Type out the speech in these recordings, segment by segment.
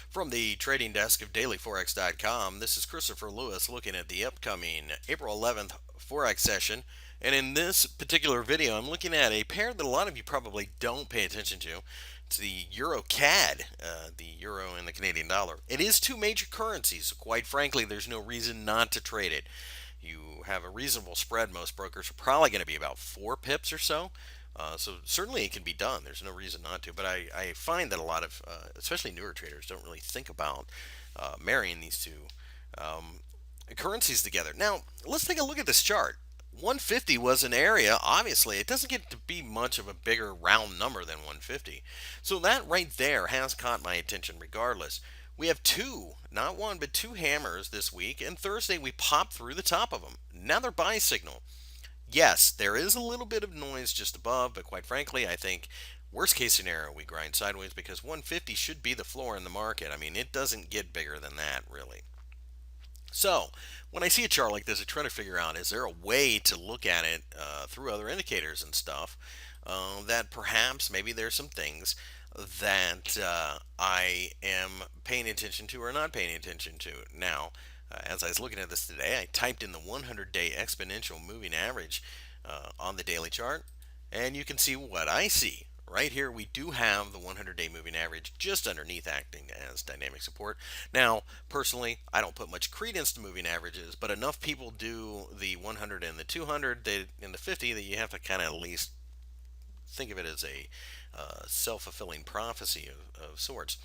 From the trading desk of dailyforex.com, this is Christopher Lewis looking at the upcoming April 11th Forex session. And in this particular video, I'm looking at a pair that a lot of you probably don't pay attention to. It's the Euro CAD, the Euro and the Canadian dollar. It is two major currencies, so quite frankly, there's no reason not to trade it. You have a reasonable spread. Most brokers are probably going to be about 4 pips or so. So certainly it can be done. There's no reason not to. But I find that a lot of, especially newer traders, don't really think about marrying these two currencies together. Now, let's take a look at this chart. 150 was an area. Obviously, it doesn't get to be much of a bigger round number than 150. So that right there has caught my attention regardless. We have two, not one, but two hammers this week, and Thursday we popped through the top of them. Another buy signal. Yes, there is a little bit of noise just above, but quite frankly, I think worst case scenario we grind sideways because 150 should be the floor in the market. I mean, it doesn't get bigger than that really. So when I see a chart like this, I try to figure out, is there a way to look at it through other indicators and stuff that perhaps maybe there's some things that I am paying attention to or not paying attention to. Now, as I was looking at this today, I typed in the 100-day exponential moving average on the daily chart, and you can see what I see. Right here, we do have the 100-day moving average just underneath acting as dynamic support. Now, personally, I don't put much credence to moving averages, but enough people do the 100 and the 200 and the 50 that you have to kind of at least think of it as a self-fulfilling prophecy of sorts.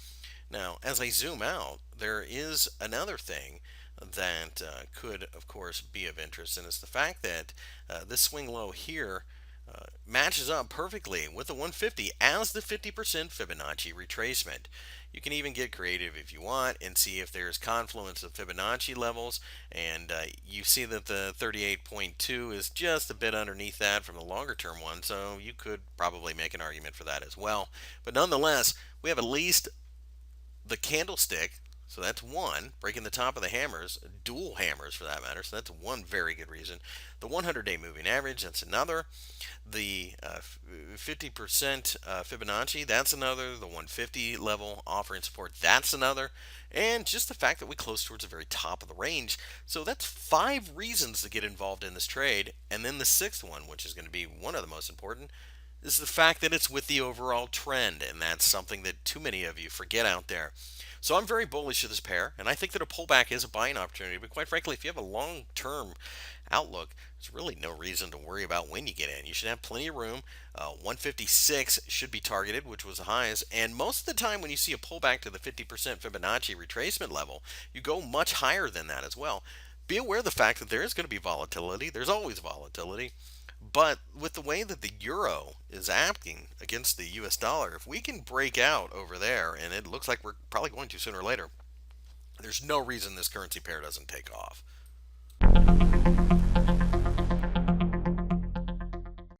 Now, as I zoom out, there is another thing that could, of course, be of interest, and it's the fact that this swing low here matches up perfectly with the 150 as the 50% Fibonacci retracement. You can even get creative if you want and see if there's confluence of Fibonacci levels, and you see that the 38.2 is just a bit underneath that from the longer term one, so you could probably make an argument for that as well. But nonetheless, we have at least the candlestick, so that's one, breaking the top of the hammers, dual hammers for that matter, so that's one very good reason. The 100-day moving average, that's another. The 50% Fibonacci, that's another. The 150 level offering support, that's another. And just the fact that we close towards the very top of the range. So that's 5 reasons to get involved in this trade. And then the sixth one, which is going to be one of the most important, is the fact that it's with the overall trend, and that's something that too many of you forget out there. So I'm very bullish of this pair, and I think that a pullback is a buying opportunity. But quite frankly, if you have a long-term outlook, there's really no reason to worry about when you get in. You should have plenty of room. 156 should be targeted, which was the highs. And most of the time when you see a pullback to the 50% Fibonacci retracement level, you go much higher than that as well. Be aware of the fact that there is going to be volatility. There's always volatility. But with the way that the euro is acting against the US dollar, if we can break out over there, and it looks like we're probably going to sooner or later, there's no reason this currency pair doesn't take off.